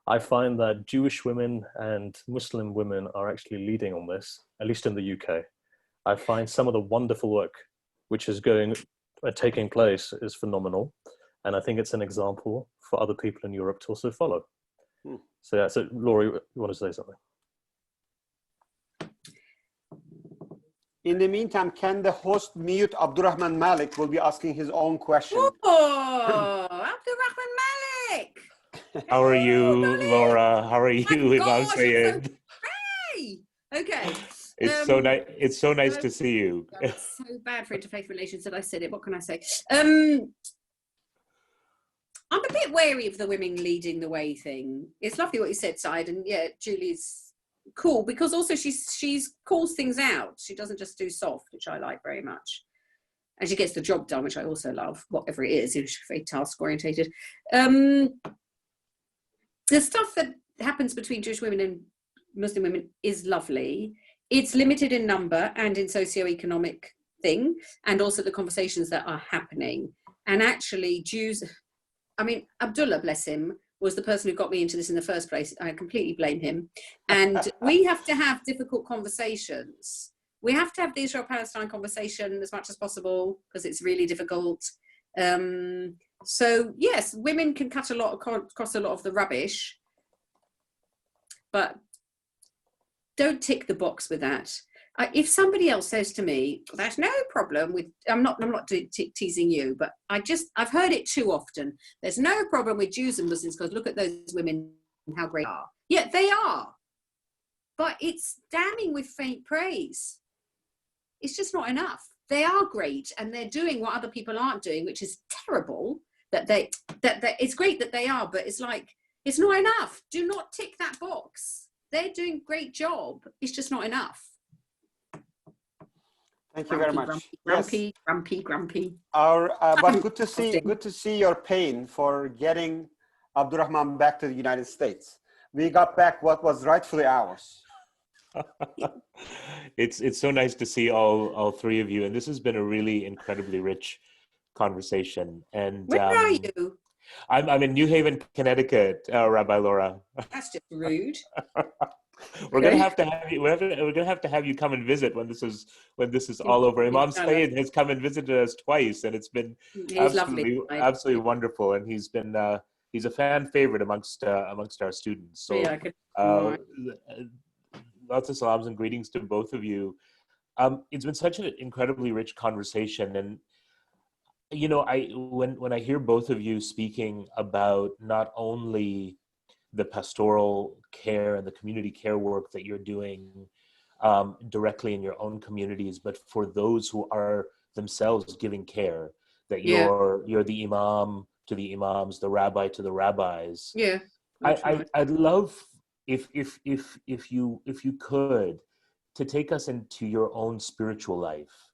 I find that Jewish women and Muslim women are actually leading on this, at least in the UK. I find some of the wonderful work which is taking place is phenomenal. And I think it's an example for other people in Europe to also follow. So yeah, so Laura, you want to say something? In the meantime, can the host mute Abdurrahman Malik? Will be asking his own question. Oh, Abdurrahman Malik! How are you, Laura? How are you, Imam Gosh, Sayed? Hey! Okay. It's so nice. It's so nice to see you. It's so bad for interfaith relations that I said it. What can I say? I'm a bit wary of the women leading the way thing. It's lovely what you said, Said, and yeah, Julie's cool because also she's calls things out. She doesn't just do soft, which I like very much, and she gets the job done, which I also love. Whatever it is, she's very task orientated. The stuff that happens between Jewish women and Muslim women is lovely. It's limited in number and in socioeconomic thing, and also the conversations that are happening. And actually Jews, I mean, Abdullah, bless him, was the person who got me into this in the first place. I completely blame him. And we have to have difficult conversations. We have to have the Israel-Palestine conversation as much as possible because it's really difficult. So yes, women can cut across a lot of the rubbish, but don't tick the box with that. If somebody else says to me, "There's no problem with," I'm not teasing you, but I've heard it too often. There's no problem with Jews and Muslims because look at those women, how great they are. Yeah, they are, but it's damning with faint praise. It's just not enough. They are great, and they're doing what other people aren't doing, which is terrible. That it's great that they are, but it's like it's not enough. Do not tick that box. They're doing a great job. It's just not enough. Thank you very much. Grumpy. But good to see your pain for getting Abdurrahman back to the United States. We got back what was rightfully ours. It's so nice to see all three of you, and this has been a really incredibly rich conversation. And where are you? I'm in New Haven, Connecticut, Rabbi Laura. That's just rude. We're gonna have to have you. We're gonna have to have you come and visit when this is all over. Imam Sayed has come and visited us twice, and it's been absolutely wonderful. And he's been he's a fan favorite amongst our students. So lots of salams and greetings to both of you. It's been such an incredibly rich conversation, and when I hear both of you speaking about not only the pastoral care and the community care work that you're doing directly in your own communities, but for those who are themselves giving care, that you're the imam to the imams, the rabbi to the rabbis. Yeah, I'd love if you could to take us into your own spiritual life.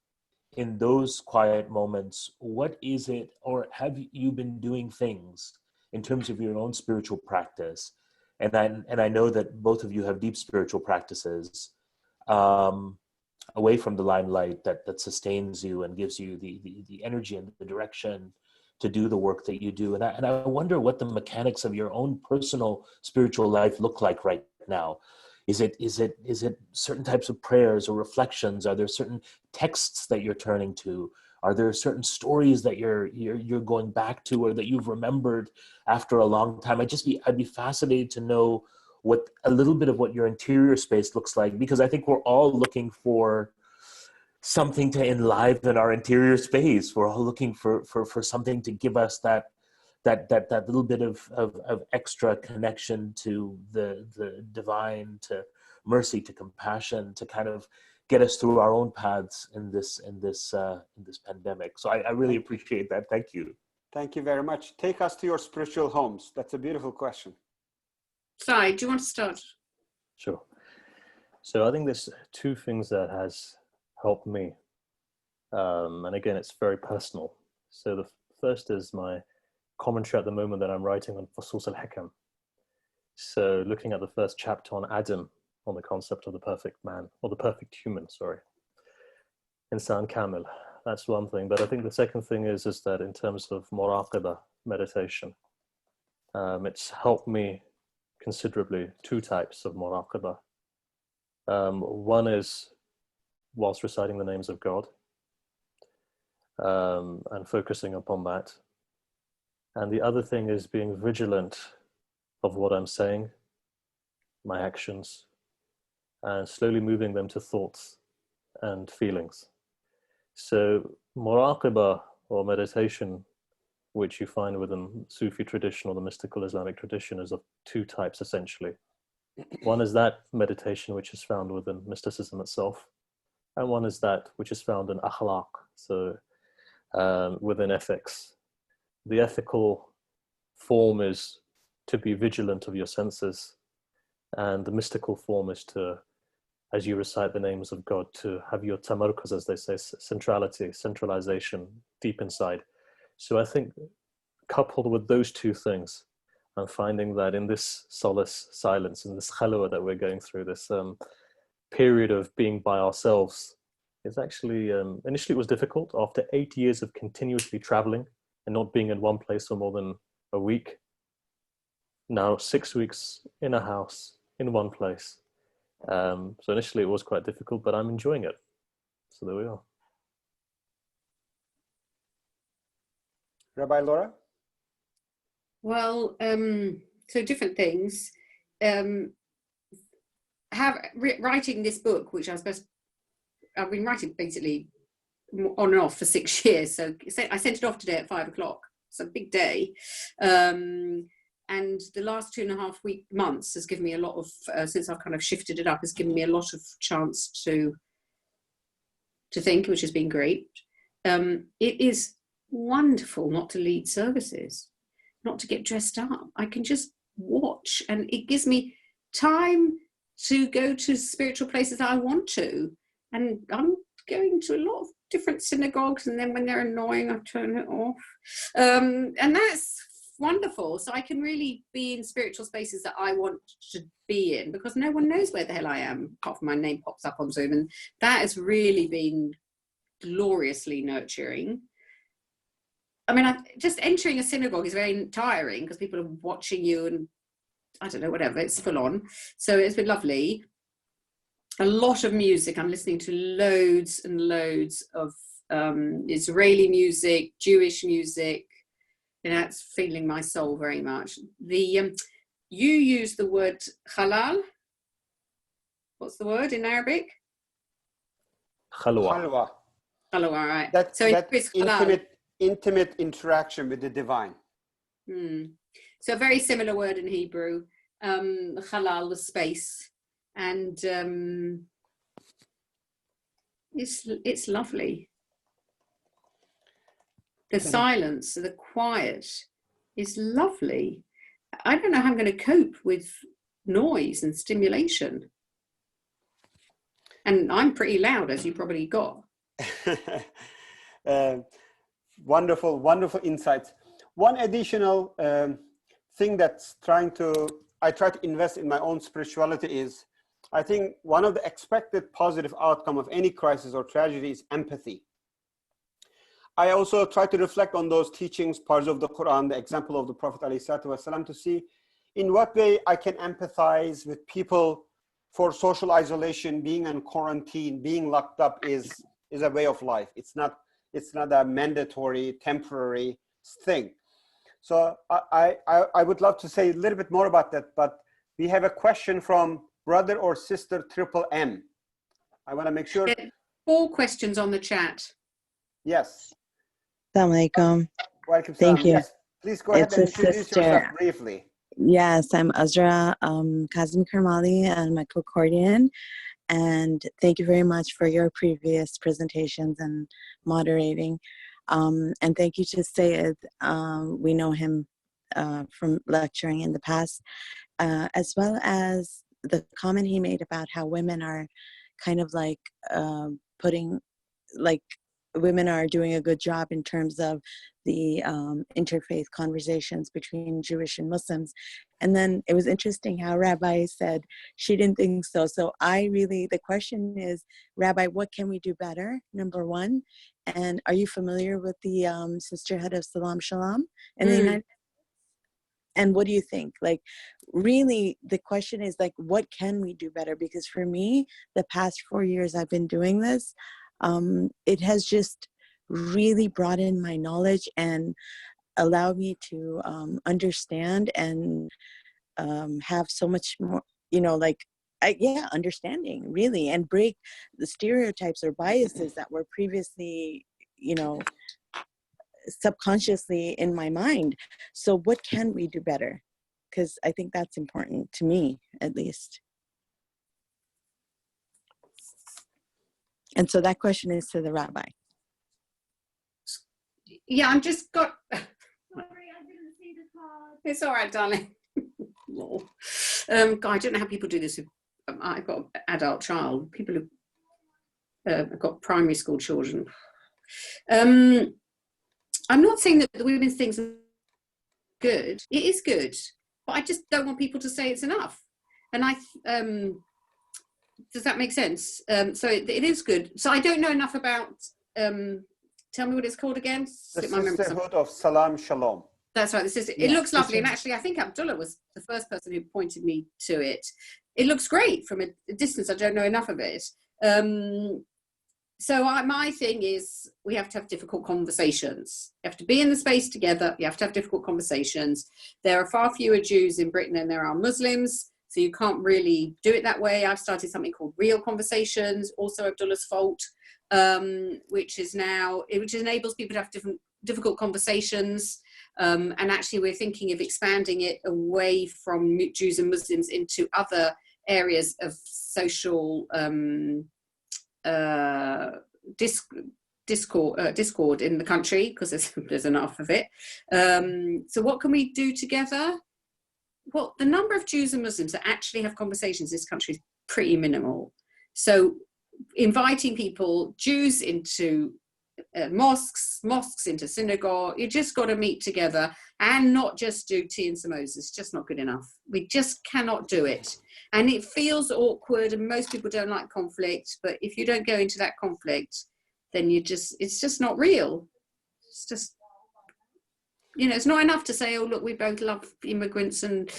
In those quiet moments, what is it, or have you been doing things in terms of your own spiritual practice? And I know that both of you have deep spiritual practices away from the limelight that sustains you and gives you the energy and the direction to do the work that you do. And I wonder what the mechanics of your own personal spiritual life look like right now. Is it certain types of prayers or reflections? Are there certain texts that you're turning to? Are there certain stories that you're going back to, or that you've remembered after a long time? I'd be fascinated to know what a little bit of what your interior space looks like, because I think we're all looking for something to enliven our interior space. We're all looking for something to give us that little bit of extra connection to the divine, to mercy, to compassion, to kind of get us through our own paths in this pandemic. So I really appreciate that. Thank you. Thank you very much. Take us to your spiritual homes. That's a beautiful question. Sai, do you want to start? Sure. So I think there's two things that has helped me. And again, it's very personal. So the first is my commentary at the moment that I'm writing on Fusus al-Hakam. So looking at the first chapter on Adam, on the concept of the perfect man, or the perfect human, sorry. Insan Kamil, that's one thing. But I think the second thing is that in terms of muraqabah, meditation, it's helped me considerably. Two types of muraqabah. One is whilst reciting the names of God and focusing upon that. And the other thing is being vigilant of what I'm saying, my actions, and slowly moving them to thoughts and feelings. So muraqabah, or meditation, which you find within Sufi tradition or the mystical Islamic tradition, is of two types essentially. One is that meditation which is found within mysticism itself, and one is that which is found in akhlaq, so within ethics. The ethical form is to be vigilant of your senses, and the mystical form is to, as you recite the names of God, to have your tamarkuz, as they say, centralization deep inside. So I think coupled with those two things, I'm finding that in this solace, silence, in this khalwa that we're going through, this period of being by ourselves, is actually, initially it was difficult. After 8 years of continuously traveling and not being in one place for more than a week, now 6 weeks in a house, in one place. So initially it was quite difficult, but I'm enjoying it. So there we are. Rabbi Laura? Well, so different things. Writing this book, which I've been writing basically on and off for 6 years. So I sent it off today at 5 o'clock. It's a big day. And the last 2.5 months has given me a lot of, since I've kind of shifted it up, has given me a lot of chance to think, which has been great. It is wonderful not to lead services, not to get dressed up. I can just watch, and it gives me time to go to spiritual places I want to. And I'm going to a lot of different synagogues, and then when they're annoying, I turn it off. And that's wonderful. So I can really be in spiritual spaces that I want to be in, because no one knows where the hell I am, apart from my name pops up on Zoom. And that has really been gloriously nurturing. I mean, just entering a synagogue is very tiring because people are watching you and I don't know, whatever, it's full on. So it's been lovely. A lot of music. I'm listening to loads and loads of Israeli music, Jewish music. And that's feeling my soul very much. You use the word halal. What's the word in Arabic? Khalwa. Khalwa. Khalwa, right. That, So that it's halal. intimate interaction with the divine. So a very similar word in Hebrew, halal, the space, and it's lovely. The silence, the quiet is lovely. I don't know how I'm going to cope with noise and stimulation. And I'm pretty loud, as you probably got. Wonderful, wonderful insights. One additional thing that's I try to invest in my own spirituality is, I think one of the expected positive outcome of any crisis or tragedy is empathy. I also try to reflect on those teachings, parts of the Quran, the example of the Prophet ﷺ, to see in what way I can empathize with people for social isolation. Being in quarantine, being locked up is a way of life. It's not a mandatory, temporary thing. So I would love to say a little bit more about that, but we have a question from brother or sister Triple M. I want to make sure. 4 questions on the chat. Yes. Assalamu alaikum. Welcome. Thank you. Yes. Please go ahead and introduce yourself briefly. Yes, I'm Azra Kazim Karmali, and I'm a Concordian. And thank you very much for your previous presentations and moderating. And thank you to Sayed. We know him from lecturing in the past, as well as the comment he made about how women are kind of like women are doing a good job in terms of the interfaith conversations between Jewish and Muslims. And then it was interesting how Rabbi said she didn't think so. So the question is, Rabbi, what can we do better? Number one. And are you familiar with the Sisterhood of Salam Shalom in the United States? And what do you think? Like, really, the question is, like, what can we do better? Because for me, the past 4 years I've been doing this, it has just really broadened my knowledge and allowed me to understand and have so much more, understanding, really, and break the stereotypes or biases that were previously, subconsciously in my mind. So what can we do better? Because I think that's important to me, at least. And so that question is to the Rabbi. Yeah, I'm just got. Sorry, I didn't see the card. It's all right, darling. God, I don't know how people do this. I've got an adult child. People who have got primary school children. I'm not saying that the women's things are good. It is good, but I just don't want people to say it's enough. And does that make sense? So it is good. So I don't know enough about. Tell me what it's called again. The Sisterhood of Salam Shalom. That's right. It looks lovely, and actually, I think Abdullah was the first person who pointed me to it. It looks great from a distance. I don't know enough of it. So my thing is, we have to have difficult conversations. You have to be in the space together. You have to have difficult conversations. There are far fewer Jews in Britain than there are Muslims, so you can't really do it that way. I've started something called Real Conversations, also Abdullah's fault, which enables people to have difficult conversations. And actually, we're thinking of expanding it away from Jews and Muslims into other areas of social discord in the country, because there's enough of it. So what can we do together? Well, the number of Jews and Muslims that actually have conversations in this country is pretty minimal. So inviting people, Jews into mosques into synagogue, you just got to meet together and not just do tea and samosas. It's just not good enough. We just cannot do it. And it feels awkward, and most people don't like conflict, but if you don't go into that conflict, then it's just not real. It's just, it's not enough to say, oh, look, we both love immigrants and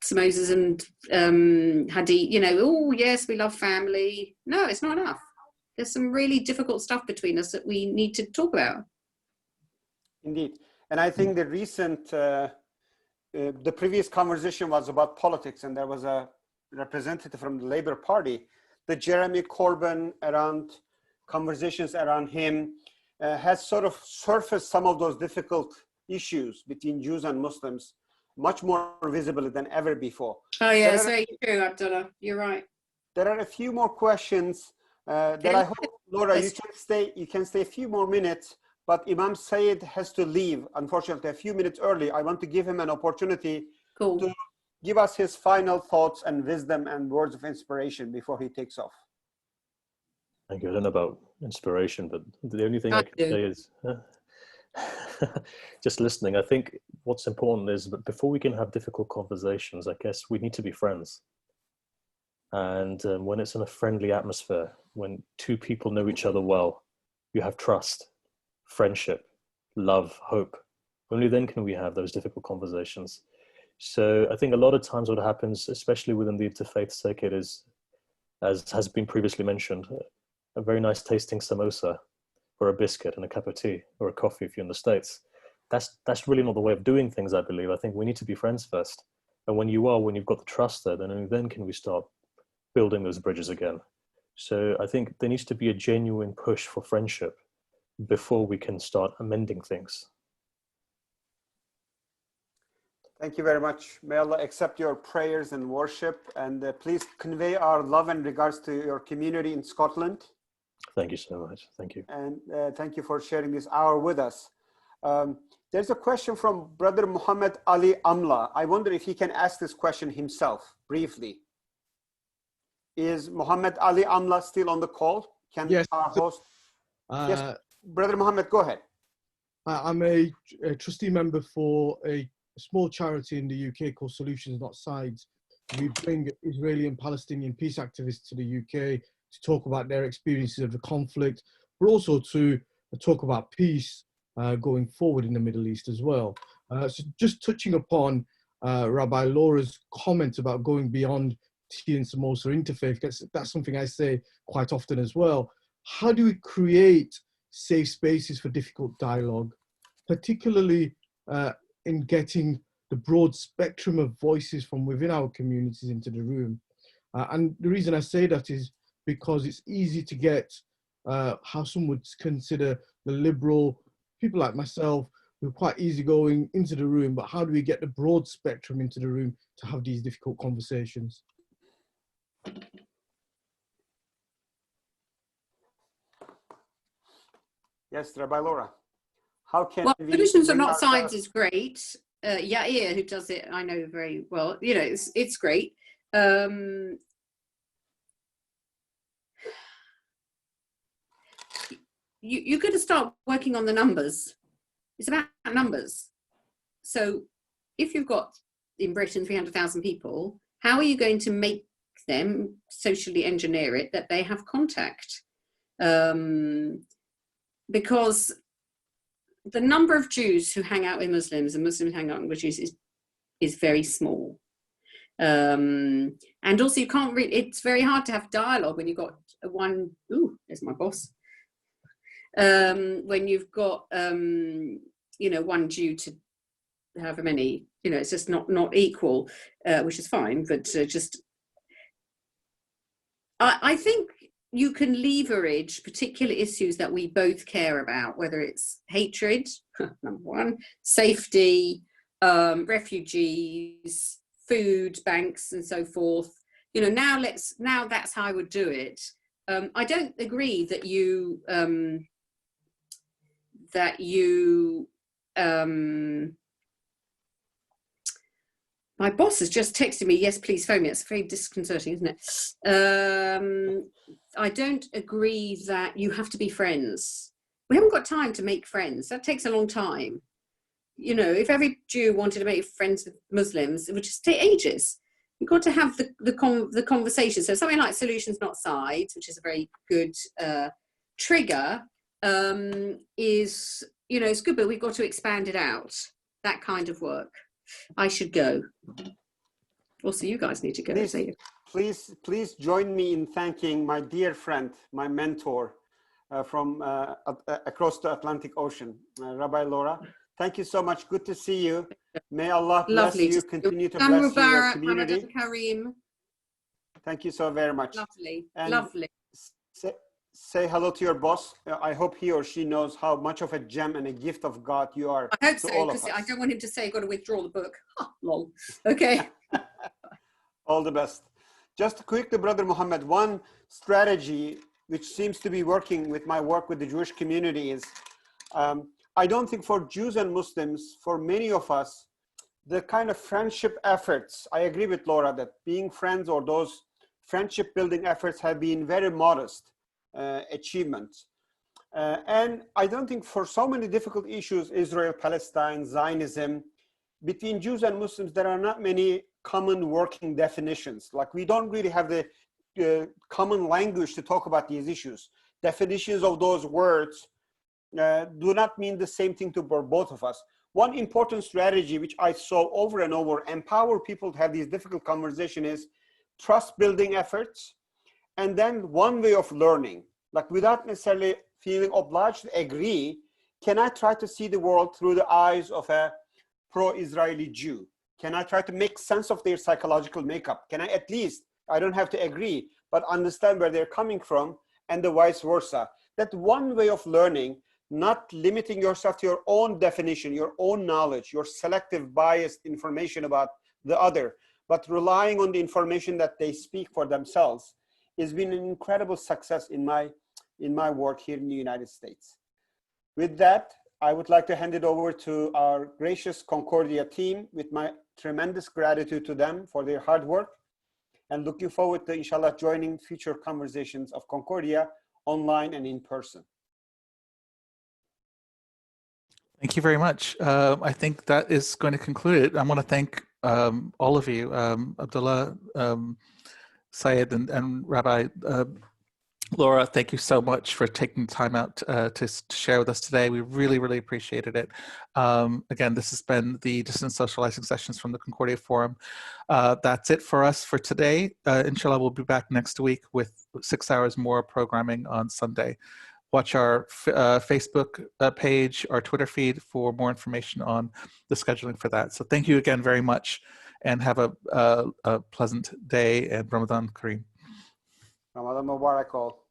samosas and hadith, oh, yes, we love family. No, it's not enough. There's some really difficult stuff between us that we need to talk about. Indeed. And I think the recent, the previous conversation was about politics, and there was a representative from the Labour Party, the Jeremy Corbyn around conversations around him has sort of surfaced some of those difficult issues between Jews and Muslims much more visibly than ever before. Oh yeah, it's very true, Abdullah. You're right. There are a few more questions that I hope, Laura, you can stay a few more minutes, but Imam Said has to leave, unfortunately, a few minutes early. I want to give him an opportunity to give us his final thoughts and wisdom and words of inspiration before he takes off. Thank you. I don't know about inspiration, but the only thing I can say is just listening. I think what's important is that before we can have difficult conversations, I guess we need to be friends. And when it's in a friendly atmosphere, when two people know each other well, you have trust, friendship, love, hope. Only then can we have those difficult conversations. So I think a lot of times what happens, especially within the interfaith circuit, is, as has been previously mentioned, a very nice tasting samosa or a biscuit and a cup of tea or a coffee if you're in the States. That's really not the way of doing things, I believe. I think we need to be friends first. And when you've got the trust there, then only then can we start building those bridges again. So I think there needs to be a genuine push for friendship before we can start amending things. Thank you very much. May Allah accept your prayers and worship, and please convey our love and regards to your community in Scotland. Thank you so much. Thank you. And thank you for sharing this hour with us. There's a question from Brother Muhammad Ali Amla. I wonder if he can ask this question himself briefly. Is Muhammad Ali Amla still on the call? Can yes. Our host? Yes, Brother Muhammad, go ahead. I'm a trustee member for a small charity in the UK called Solutions Not Sides. We bring Israeli and Palestinian peace activists to the UK to talk about their experiences of the conflict, but also to talk about peace going forward in the Middle East as well. So just touching upon Rabbi Laura's comment about going beyond tea and samosa interfaith, that's something I say quite often as well. How do we create safe spaces for difficult dialogue, particularly in getting the broad spectrum of voices from within our communities into the room? And the reason I say that is because it's easy to get how some would consider the liberal, people like myself, who are quite easygoing into the room, but how do we get the broad spectrum into the room to have these difficult conversations? Yes, Rabbi Laura. How can we Solutions Are Not Sides is great. Yair, who does it, I know very well. You know, it's great. You're going to start working on the numbers. It's about numbers. So if you've got in Britain 300,000 people, how are you going to make them socially engineer it that they have contact? Because the number of Jews who hang out with Muslims and Muslims hang out with Jews is very small. And also you can't really, it's very hard to have dialogue when you've got one, there's my boss. When you've got, one Jew to however many, it's just not equal, which is fine, but I think you can leverage particular issues that we both care about, whether it's hatred, number one, safety, refugees, food banks, and so forth. Now that's how I would do it. I don't agree that my boss has just texted me, yes, please phone me. It's very disconcerting, isn't it? I don't agree that you have to be friends. We haven't got time to make friends. That takes a long time. If every Jew wanted to make friends with Muslims, it would just take ages. You've got to have the conversation. So something like Solutions Not Sides, which is a very good trigger, is, it's good, but we've got to expand it out. That kind of work. I should go. Also, you guys need to go. Please join me in thanking my dear friend, my mentor from across the Atlantic Ocean, Rabbi Laura. Thank you so much. Good to see you. May Allah bless you, continue to bless your community. Thank you so very much. Lovely, and lovely. Say hello to your boss. I hope he or she knows how much of a gem and a gift of God you are. I hope to so, all of because us. I don't want him to say, got to withdraw the book. Lol. Okay. All the best. Just quickly, Brother Muhammad, one strategy which seems to be working with my work with the Jewish community is, I don't think for Jews and Muslims, for many of us, the kind of friendship efforts, I agree with Laura that being friends or those friendship building efforts have been very modest achievements. And I don't think for so many difficult issues, Israel, Palestine, Zionism, between Jews and Muslims, there are not many common working definitions. Like we don't really have the common language to talk about these issues. Definitions of those words do not mean the same thing to both of us. One important strategy which I saw over and over, empower people to have these difficult conversations, is trust building efforts, and then one way of learning, like without necessarily feeling obliged to agree, can I try to see the world through the eyes of a pro-Israeli Jew? Can I try to make sense of their psychological makeup? Can I at least, I don't have to agree, but understand where they're coming from, and the vice versa. That one way of learning, not limiting yourself to your own definition, your own knowledge, your selective biased information about the other, but relying on the information that they speak for themselves, has been an incredible success in my work here in the United States. With that, I would like to hand it over to our gracious Concordia team with my tremendous gratitude to them for their hard work, and looking forward to, inshallah, joining future conversations of Concordia online and in person. Thank you very much. I think that is going to conclude it. I want to thank all of you, Abdullah, Syed, and Rabbi. Laura, thank you so much for taking time out to share with us today. We really, really appreciated it. Again, this has been the Distance Socializing Sessions from the Concordia Forum. That's it for us for today. Inshallah, we'll be back next week with 6 hours more programming on Sunday. Watch our Facebook page, our Twitter feed for more information on the scheduling for that. So thank you again very much, and have a pleasant day, and Ramadan Kareem. Ramadan Mubarak all.